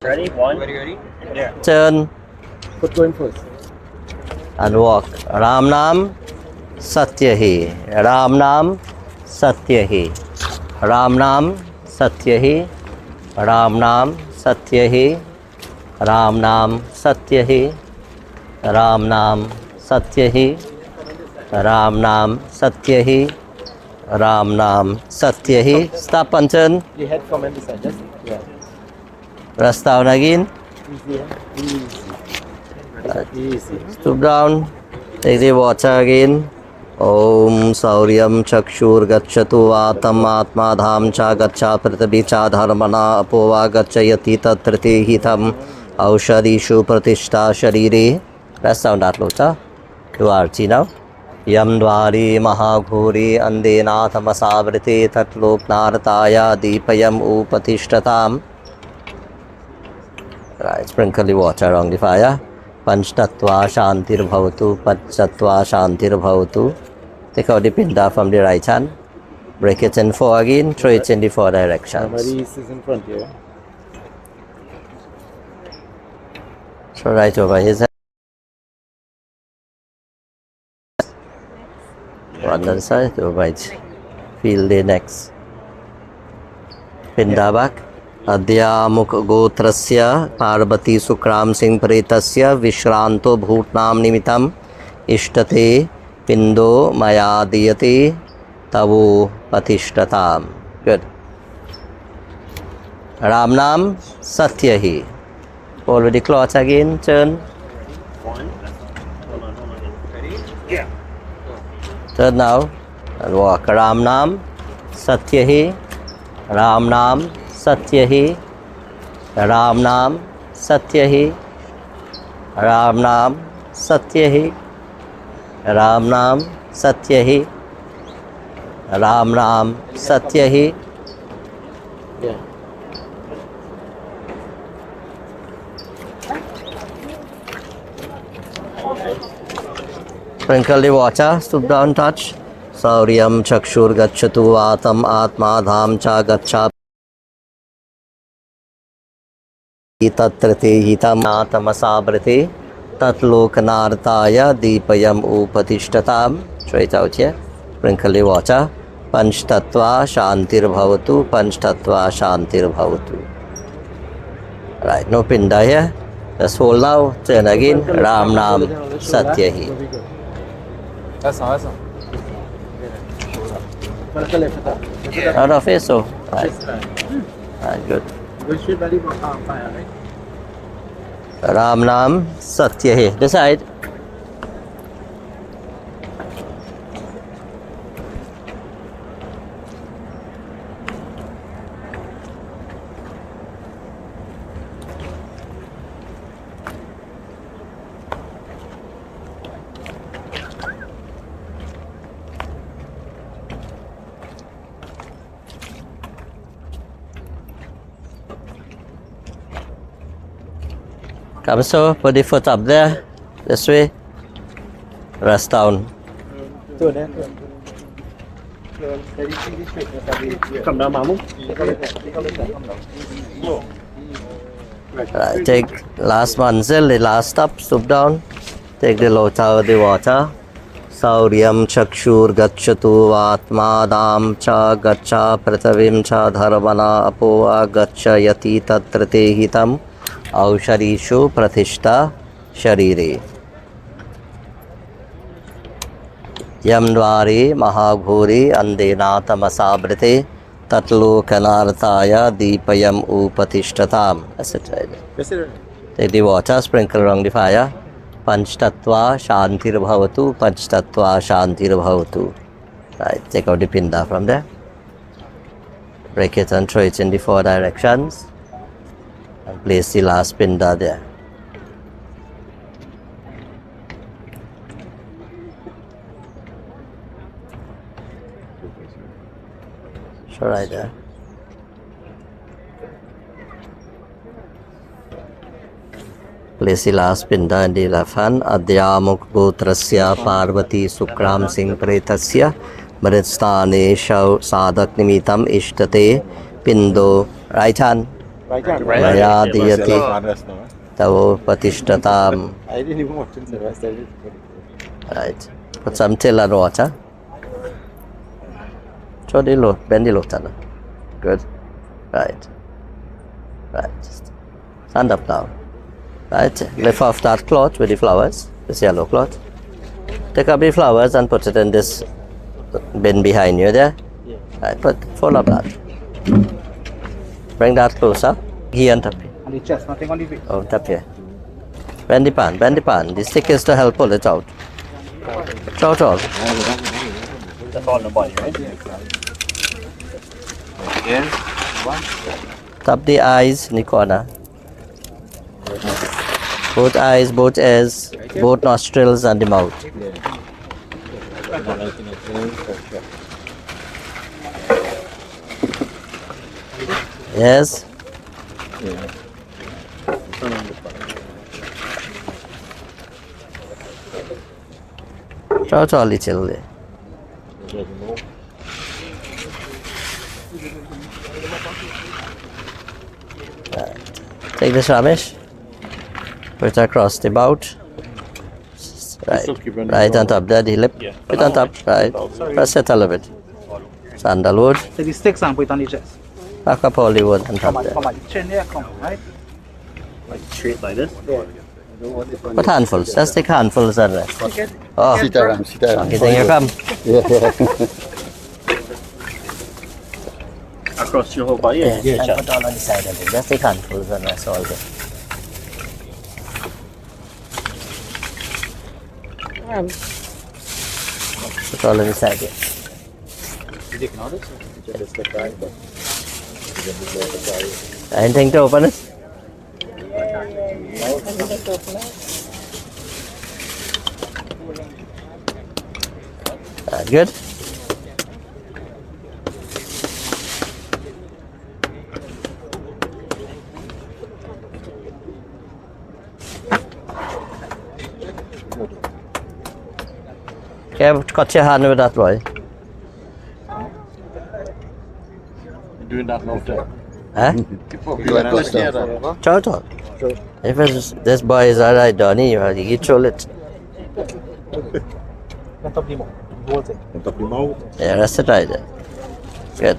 Ready? One. Ready? Turn Put going first. and walk. Ram Nam Satya Hi. Ram Nam Satya Hi. Ram Nam Satya Hi. Ram Nam Satya Hi. Ram Nam Satya Hi. Ram Nam Satya Hi. Ram Nam Satya Hi. Ram Nam Satya Hi. Stop and turn. The head come on this side. Just Rest down again. easy. Easy. Stoop down. Take the water again. Om Sauryam Chakshur Gacchatu Atam Atma Dham Cha Gaccha Pratabi Cha Dharmana Apova Gacchayati Tatrati Hitam Aushadishu Pratishta Shariri. Rest down that lota. Do arti now. Yam Dwari Mahaghuri Andena Tamasavriti Tatlok Nartaya Deepayam Upatishtatam. Right, sprinkle the water on the fire. Panchtatva Shantir Bhavatu, Panchtatva Shantir Bhavatu. Take out the pinda from the right hand. Break it in four again, throw it in the four directions. Maurice is in front here. So right over his head. On the side, over it. Feel the next. Pinda back. अद्यामुख गोत्रस्य Parvati सुक्राम Singh प्रेतस्य विश्रांतो भूतनाम निमित्तम इष्टते पिंडो मया दीयते तवो प्रतिष्ठताम. Good. Ram नाम सत्य ही. Already close again. Turn. One. Hold on. Ready? Yeah. Turn now and walk. Ram नाम सत्य ही. राम नाम सत्य ही. राम नाम सत्य ही. राम नाम सत्य ही. राम नाम सत्य ही. राम नाम सत्य ही. Yeah. Sprinkle the water. Stoop down, touch. Sauryam Chakshur Gacchatu Atam Atma Dham Cha Gaccha Tatrate Hitam Atamasabrate Tatloknartaya Deepayam Upatishtatam. Try it out here. Sprinkle the water. Panchtatva Shantir Bhavatu. Panchtatva Shantir Bhavatu. Right, no pinda here. Just hold now. Turn again. Ram Nam Satya Hi. That's all. Put left it up. Out of it, so. Right. Right, good. We should believe on fire, right? Ram Nam Satya Hai. Decide. Come so, put the foot up there. This way. Rest down. Come down, Mamu. Right, take last manzil, the last stop, stoop down. Take the lota of the water. Sauryam Chakshur Gacchatu Atma Dam Cha Gaccha Pratavim Cha Dharmana Apova Gaccha Yati Tatrate Hitam Ausharishu Pratishta Sharire. Yamdwari Mahaghuri Andena Tamasabrite Tatlokanartaya Deepayam Upatishtatam. That's it, right? Take the water, sprinkle around the fire. Panchtatva Shantir Bhavatu. Panchtatva Shantir Bhavatu. Right, take out the pinda from there. Break it and throw it in the four directions. And place the last pinda there. So right there. Place the last pinda in the left hand. Adyamuk Gotrasya Parvati Sukram Singh Pretasya Mritstane Sadak Nimitam Ishtate Pindo. Right hand. Maya diyati tavo patishtatam. I didn't even watch it, so I started. Right. Put some till and water. Show the load, bend the load, Tana. Good. Right. Right. Just stand up now. Right. Lift off that cloth with the flowers, this yellow cloth. Take up the flowers and put it in this bin behind you there. Right. Fold up that. Bring that closer. Here and up here. On the chest, nothing on the face. Oh, up here. Bend the pan, bend the pan. The stick is to help pull it out. Out all. That's all the body, right? Again, one. Tap the eyes in the corner. Both eyes, both ears, both nostrils and the mouth. Yes. Out all little there. Take this Ramesh. Put it across the bout. Right. Right on top there, the lip. Put on top. Right. Press it a little bit. Sandalwood. Take the sticks and put it on the chest. Pack up all the wood on top there. Come on, the chin there, come on, right? Like straight like this? Yeah. Put handfuls. Just take handfuls and rest. Oh, Sitaram. you think you come? Across your whole body? Yeah. And put all on the side of it. Just take handfuls and rest all there. Put all on the side here. Anything to open it? Good. Okay, cut your hand with that boy. Doing that now, Huh? You like that? Chow. If it's, this boy is alright, Donnie, you control it. On top of the mouth. Hold it. On top of your mouth. Yeah, rest it right there. Good.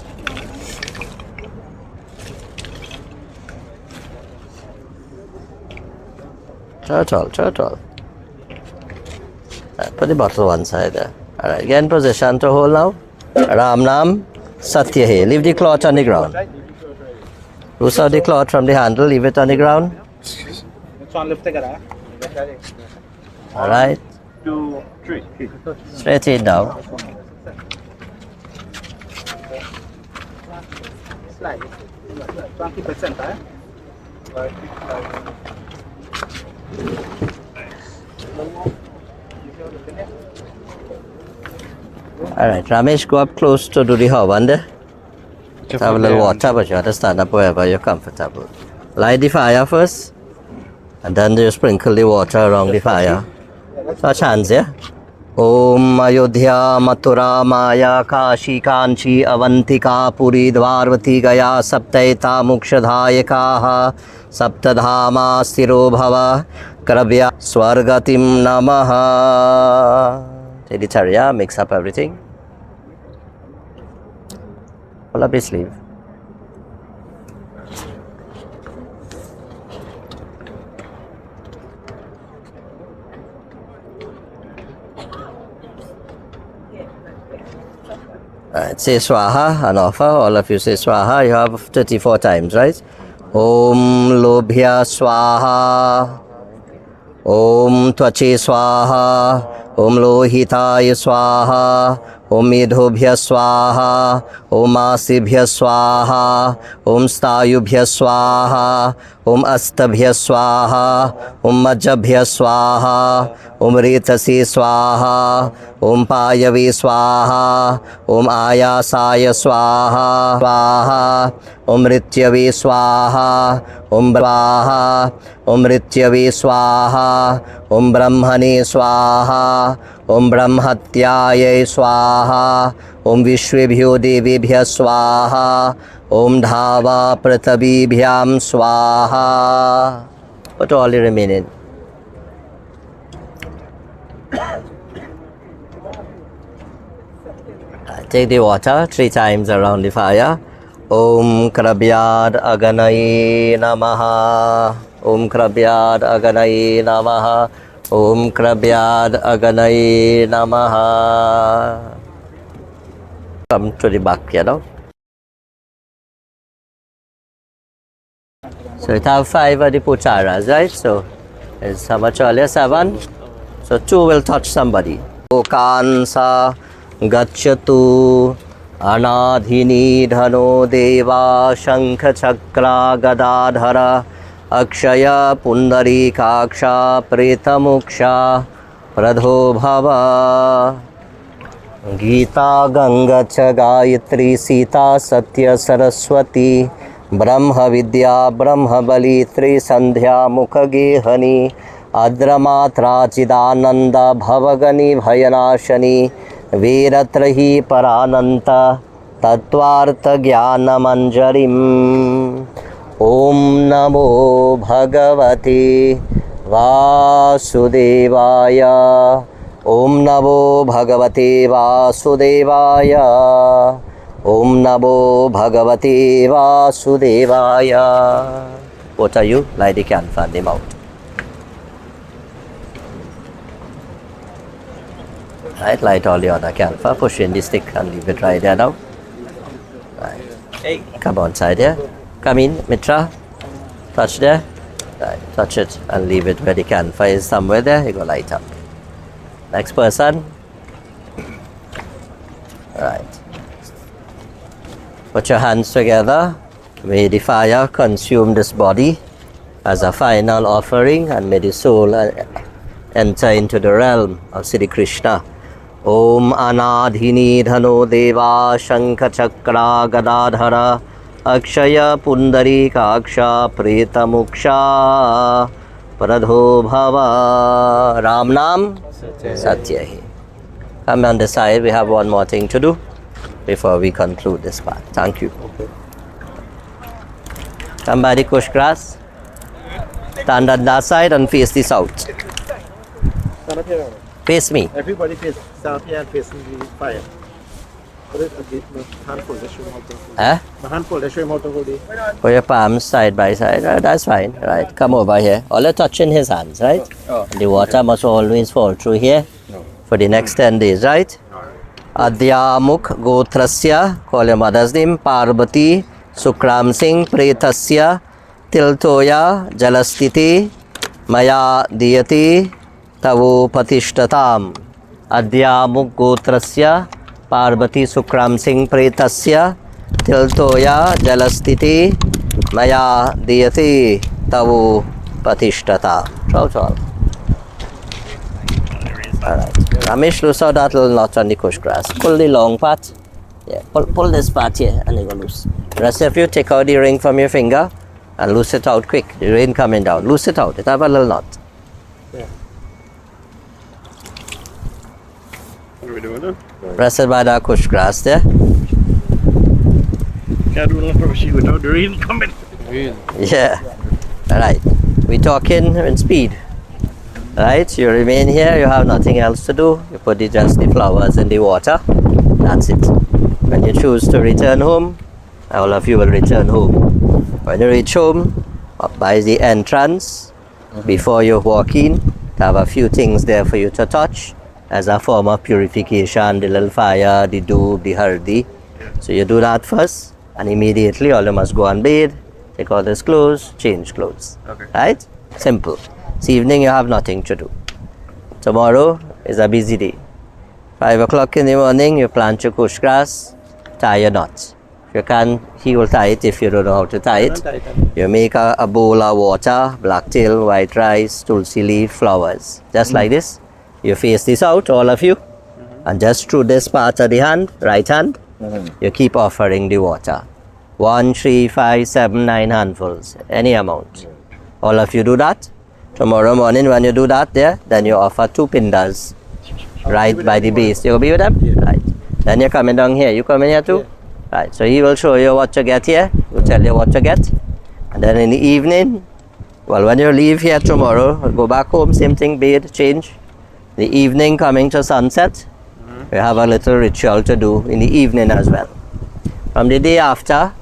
Chow. Right, put the bottle one side there. Alright, get in position to hold now. Ram Nam Satya Hai. Leave the cloth on the ground. Loose out the cloth from the handle, leave it on the ground. Next one, lift together. Alright. 2, 3. Straight it down. Slide. 20%, huh? Alright, Ramesh, go up close to do the hover there. Have a little water, but you have to stand up wherever you're comfortable. Light the fire first, and then you sprinkle the water around the fire. Touch hands, yeah? Om Ayodhya Mathura Maya Kashi Kanchi Avantika Puri Dvarvati Gaya Saptaita Mukshadhayakaha Saptadhama Stiro Bhava Krabhya Swargatim Namaha. Take the charya, mix up everything. Pull up the sleeve. Alright, say Swaha and offer. All of you say Swaha. You have 34 times, right? Om Lobhya Swaha. Om Tvache Swaha. Om Lohitaya Swaha. Om Medhobhya Swaha. Om Asibhya Swaha. Om Stayubhya Swaha. Om Astabhya Swaha. Om Majabhya Swaha. Om Retasi Swaha. Om Payavi Swaha. Om Ayasaya Swaha. Swaha. Om Rityavi Swaha. Om Swaha. Om Rityavi Swaha. Om Brahmane Swaha. Om Brahmatyaya Swaha. ओम विश्वेभ्यो देवेभ्यः स्वाहा ओम धावा पृथ्वीभ्यां स्वाहा. Put all the remaining. Take the water 3 times around the fire. Om Krabyad Aganaye Namaha. Om Krabyad Aganaye Namaha. Om Krabyad Aganaye Namaha. Come to the back, you know. So it have 5 of the pucharas, right? So it's how much earlier? 7. So 2 will touch somebody. Okansa Gacchatu Anadhini Dhano Deva Shankha Chakra Gadadhara Akshaya Pundari Kaksha Preta Muksha Pradho Bhava Gita Ganga Cha Gayatri Sita Satya Saraswati Brahma Vidya Brahma Bali Tri Sandhya Mukha Gehani Adramatra Chidananda Bhavagani Bhayanashani Veratrahi Parananta Tattvartha Jnana Manjarim. Om Namo Bhagavate Vasudevaya. Om Namo Bhagavate Vasudevaya. Om Namo Bhagavate Vasudevaya. What are you? Light the candle and them out. Right, light all the other candle. Push in the stick and leave it right there now. Right. Hey. Come on side here. Come in, Mitra. Touch there. Right. Touch it and leave it where the candle is somewhere there. You go light up. Next person. Right. Put your hands together. May the fire consume this body as a final offering, and may the soul enter into the realm of Sri Krishna. Om Anadhini Dhano Deva Shankha Chakra Gadadhara Akshaya Pundari Kaksha Preta Muksha Pradho Bhava. Ram Nam Satyahi. Come on the side, we have one more thing to do before we conclude this part. Thank you. Come by the kush grass. Stand on that side and face the south. Stand up here. Face me. Everybody face stand up here and facing the fire. Put it a bit, my handful, let's show him how to hold it. Eh? My handful, let's show him how to hold it. Put your palms side by side. That's fine. Right. Come over here. All you're touching his hands, right? Oh. The water must always fall through here for the next 10 days, right? Adyamuk Gotrasya, call your mother's name, Parvati, Sukram Singh, Pretasya, Tiltoya, Jalastiti, Maya Diyati, Tavu Patishtatam. Adyamuk Gotrasya, Parvati, Sukram Singh, Pretasya, Tiltoya, Jalastiti, Maya Diyati, Tavu Patishtatam. Chow. Alright. Ramesh, loose out that little knot on the kush grass. Pull the long part. Yeah, pull this part here and it go loose. Rest of you, take out the ring from your finger and loose it out quick. The rain coming down. Loose it out. It have a little knot. Yeah. What are we doing now? Rest it by that kush grass there. Can't do nothing for she without the rain coming. Yeah. Alright. We talking in speed. Right, you remain here, you have nothing else to do. You put just the flowers in the water. That's it. When you choose to return home, all of you will return home. When you reach home, up by the entrance, before you walk in, have a few things there for you to touch as a form of purification, the little fire, the doob, the hardi. So you do that first, and immediately all you must go and bathe, take all his clothes, change clothes. Okay. Right? Simple. This evening you have nothing to do. Tomorrow is a busy day. 5 o'clock in the morning, you plant your kush grass, tie your knots. If you can, he will tie it if you don't know how to tie it. You make a bowl of water, blacktail, white rice, tulsi leaf, flowers. Just like this. You face this out, all of you. And just through this part of the hand, right hand, you keep offering the water. 1, 3, 5, 7, 9 handfuls. Any amount. All of you do that. Tomorrow morning when you do that there, then you offer 2 pindas right by the base. You'll be with them? Right. Then you're coming down here. You coming here too? Right. So he will show you what to get here. He'll tell you what to get. And then in the evening, well, when you leave here tomorrow, go back home, same thing, bathe, change. The evening coming to sunset, we have a little ritual to do in the evening as well. From the day after,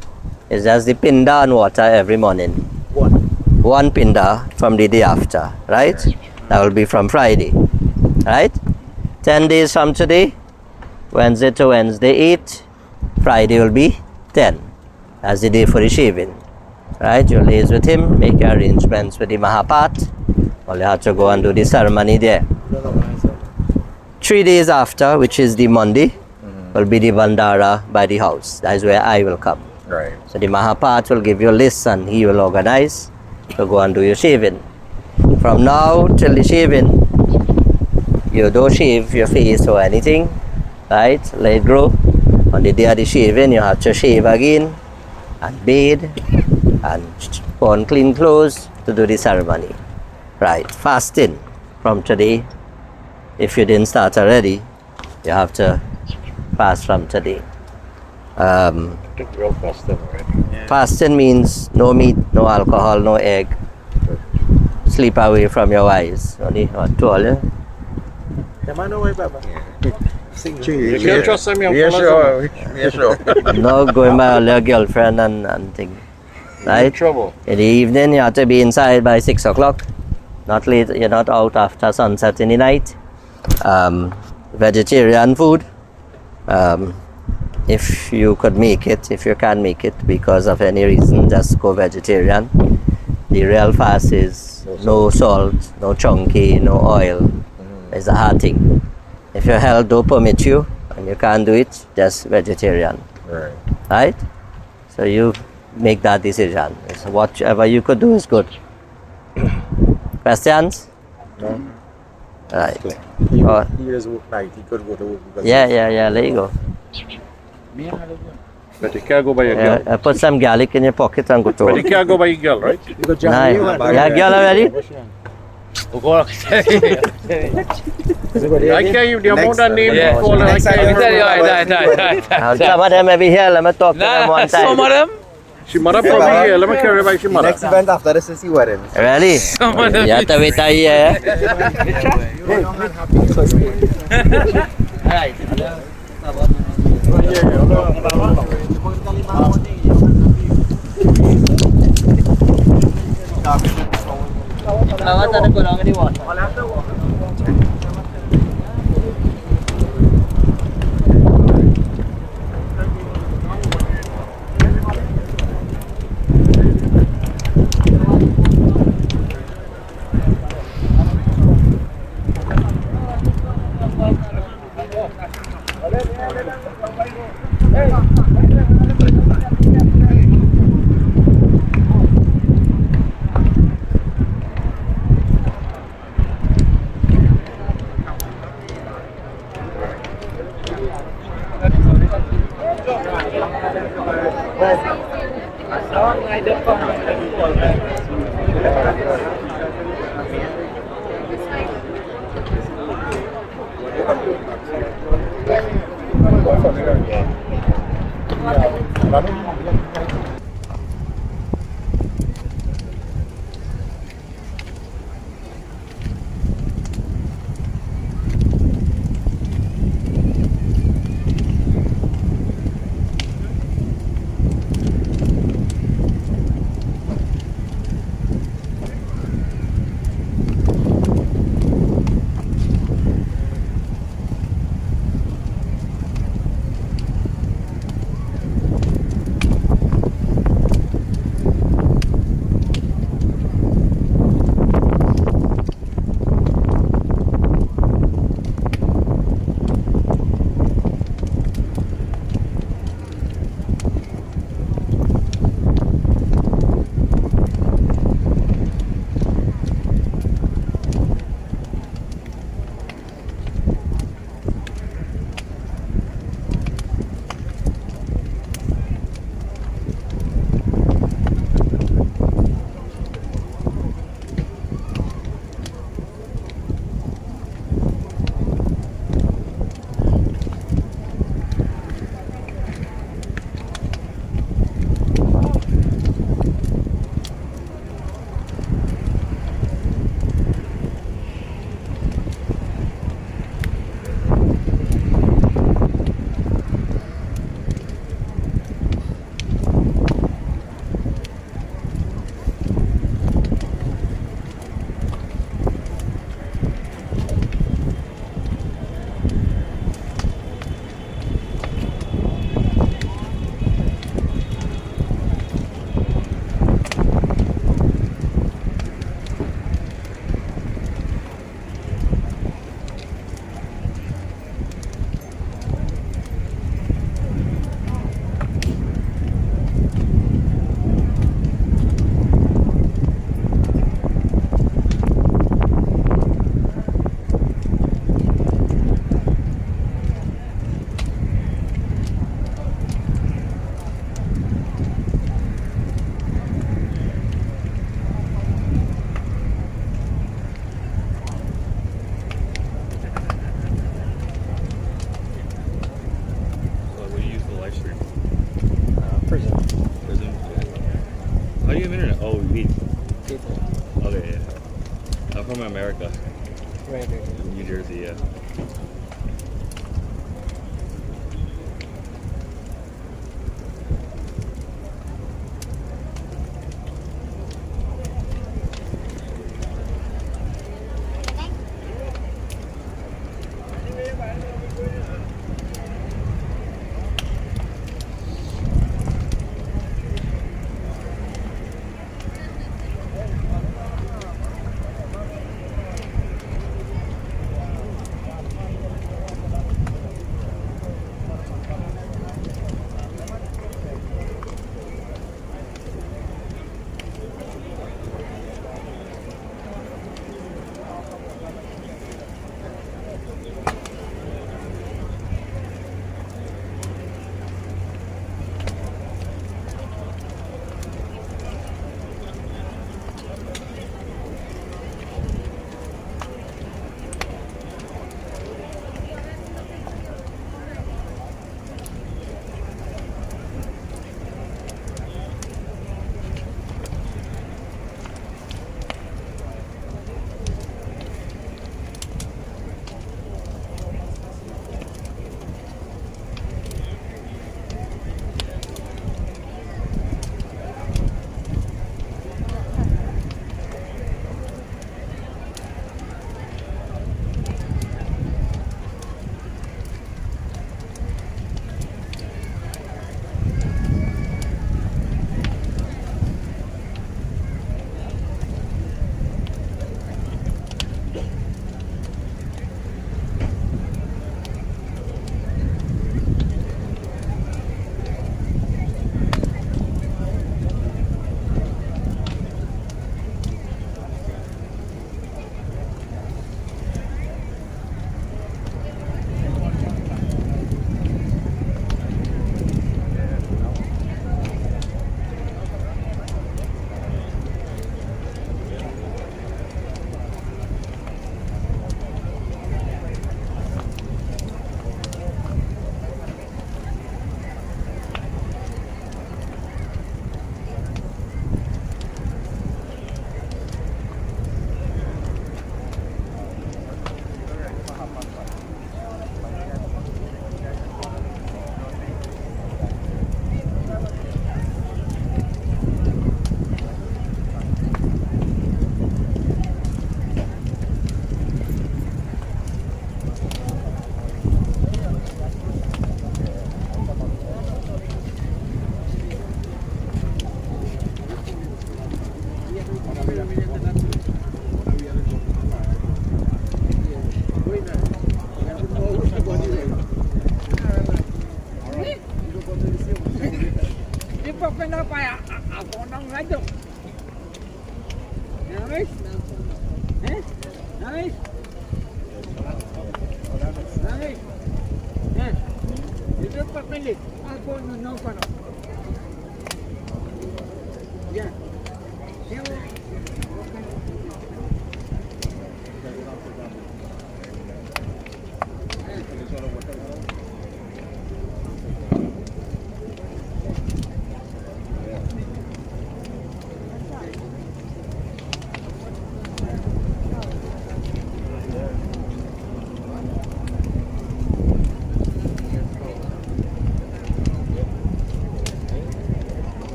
it's just the pinda and water every morning. One pinda from the day after, right? That will be from Friday, right? 10 days from today, Wednesday to Wednesday 8, Friday will be 10. That's the day for the shaving, right? You liaise with him, make your arrangements with the Mahapat. Well, you have to go and do the ceremony there. 3 days after, which is the Monday, will be the Bandara by the house. That is where I will come. Right. So the Mahapat will give you a list and he will organize to go and do your shaving. From now till the shaving, you don't shave your face or anything, right? Let it grow. On the day of the shaving, you have to shave again and bathe and put on clean clothes to do the ceremony. Right, fasting from today. If you didn't start already, you have to fast from today. Real fasting already. Fasting means no meat, no alcohol, no egg. Sleep away from your wives. Only what to all you? You can't trust them young Yeah, fellas. sure. Yeah, sure. No going by all your girlfriend and thing. In Right? trouble. In the evening, you have to be inside by 6 o'clock. Not late, you're not out after sunset in the night. Vegetarian food. If you could make it, if you can make it because of any reason, just go vegetarian. The real fast is no salt, no chunky, no oil. It's a hard thing. If your health don't permit you and you can't do it, just vegetarian. Right. Right? So you make that decision. So whatever you could do is good. Questions? No. Right. He Oh. is night. He could go to work. because- Yeah, there you go. But you can't go by your Yeah, girl. put some garlic in your pocket and go to But you work. can't go by your girl, right? You got John Nice. Lee, man. Yeah, girl already? Is it what they I did? can't even the amount of names Yeah. you call her. I Next can't time Let me even tell you, remember. Some of them may be here. Let me talk to them one some of time. them, She mother probably here. Let me carry her by she mother. Next event after this is the wedding. Really? some of them. You have to wait a year. do you have internet? Oh, we meet. Okay, yeah. I'm from America. Right. New Jersey, yeah.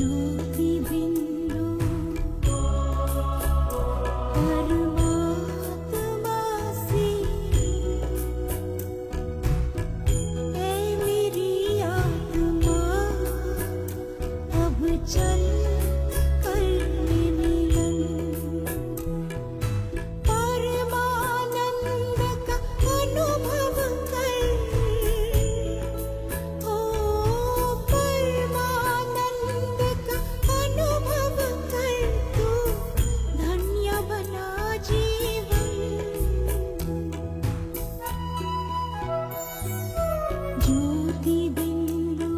ज्योति बिंदु परमात्मा से ऐ मेरी आत्मा अब चल कर ले मिलन परमानंद का अनुभव कर हो परमानंद का अनुभव कर तू धन्य बना जीवन ज्योति बिंदु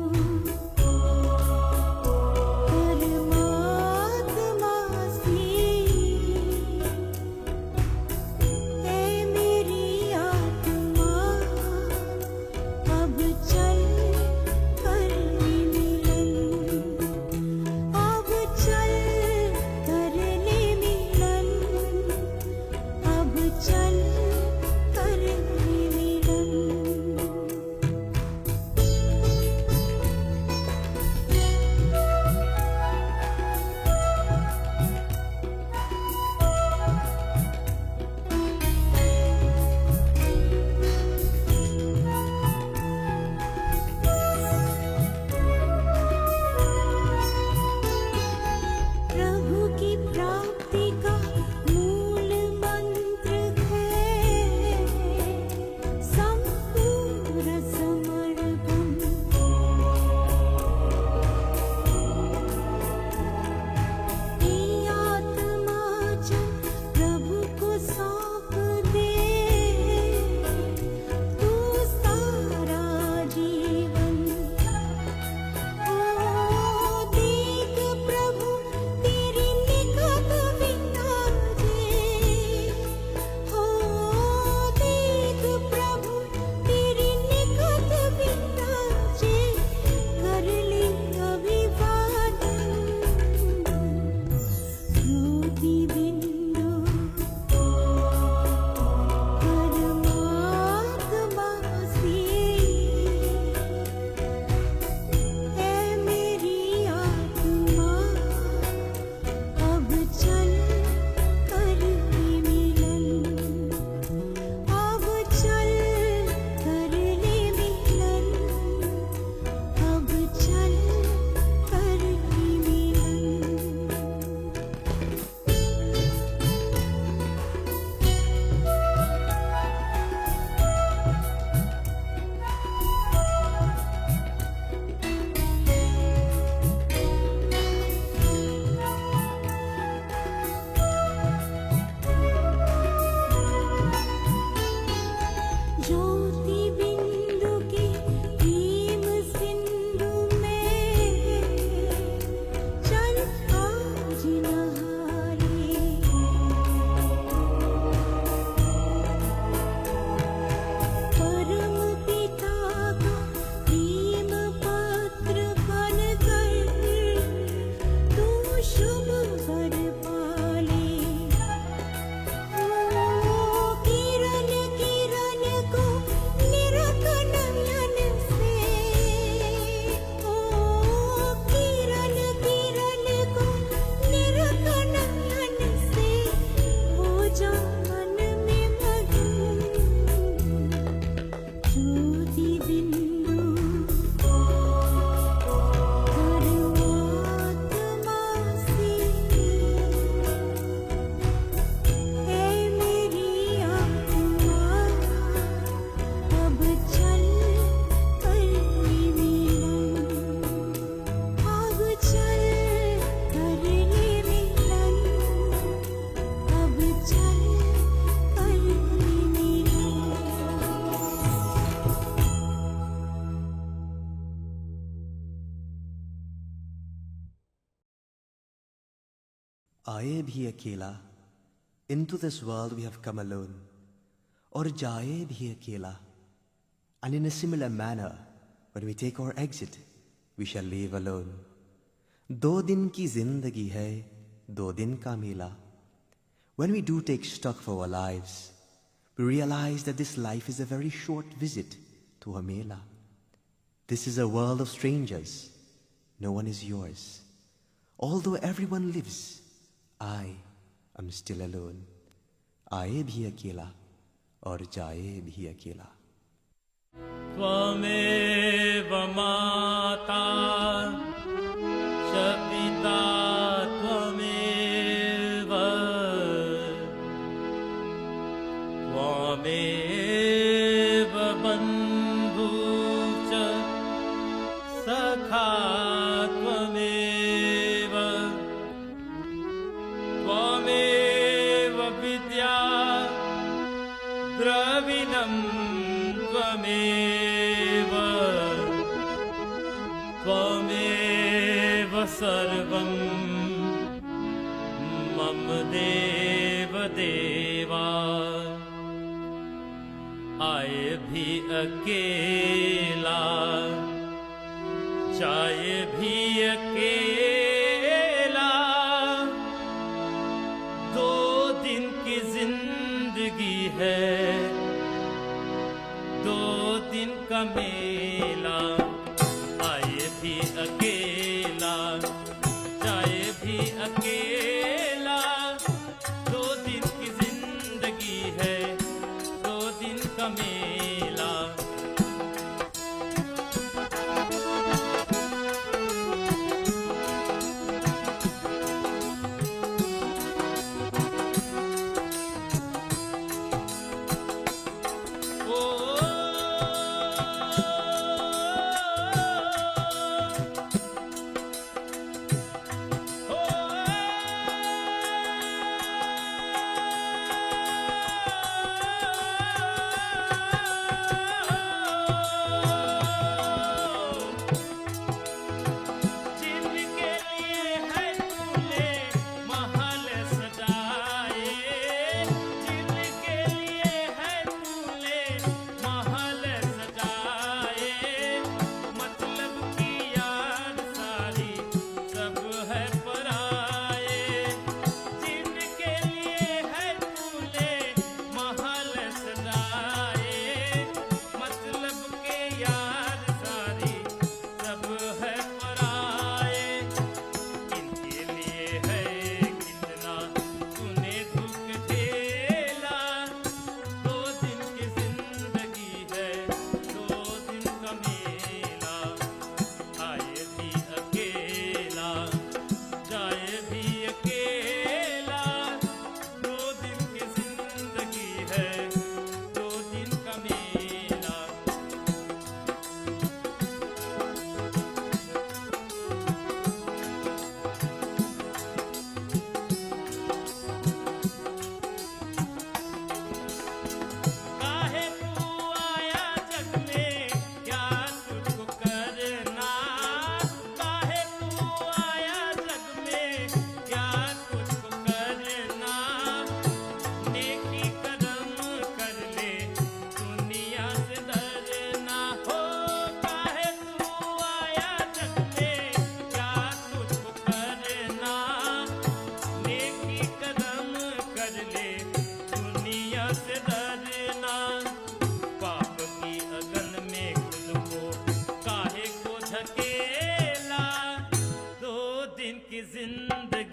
परमात्मा से ऐ मेरी आत्मा अब चल कर ले मिलन अब चल कर ले मिलन अब चल कर ले मिलन प्रभु की प्राप्ति का मूल मंत्र है संपूर्ण समर्पण ये आत्मा जब प्रभु को सौंप दे तू सारा जीवन ओ देख प्रभु तेरी निकट विराजे हो देख प्रभु तेरी निकट विराजे कर ले अभिवादन ज्योति बिंदु परमात्मा से ऐ मेरी आत्मा अब चल कर ले मिलन अब चल कर ले मिलन अब चल कर ले मिलन ज्योति बिंदु के प्रेम सिंधु में चल आज नहारे परम पिता का प्रेम पत्र बन कर तू शुभ वर पाले किरण किरण को निरख नयन से ओ किरण किरण को निरख नयन से हो जा मन में मगन ज्योति बिंदु परमात्मा से ऐ मेरी आत्मा अब चल कर ले मिलन अब चल कर ले मिलन अब चल कर ले मिलन आए भी अकेला into this world we have come alone और जाए भी अकेला and in a similar manner when we take our exit we shall leave alone 2 दिन की जिंदगी है 2 दिन का मेला when we do take stock of our lives we realize that this life is a very short visit to a mela. This is a world of strangers. No one is yours. Although everyone lives, I am still alone. आए भी अकेला और जाए भी अकेला. त्वमेव माता च पिता त्वमेव त्वमेव बन्धु च सखा त्वमेव त्वमेव विद्या द्रविणं त्वमेव त्वमेव सर्वं मम देव देवा. आए भी अकेला जाए भी अकेला. 2 दिन की जिंदगी है, 2 दिन का मेला. आए भी अकेला जाए भी अकेला. 2 दिन की जिंदगी है, 2 दिन का मेला. की जिंदगी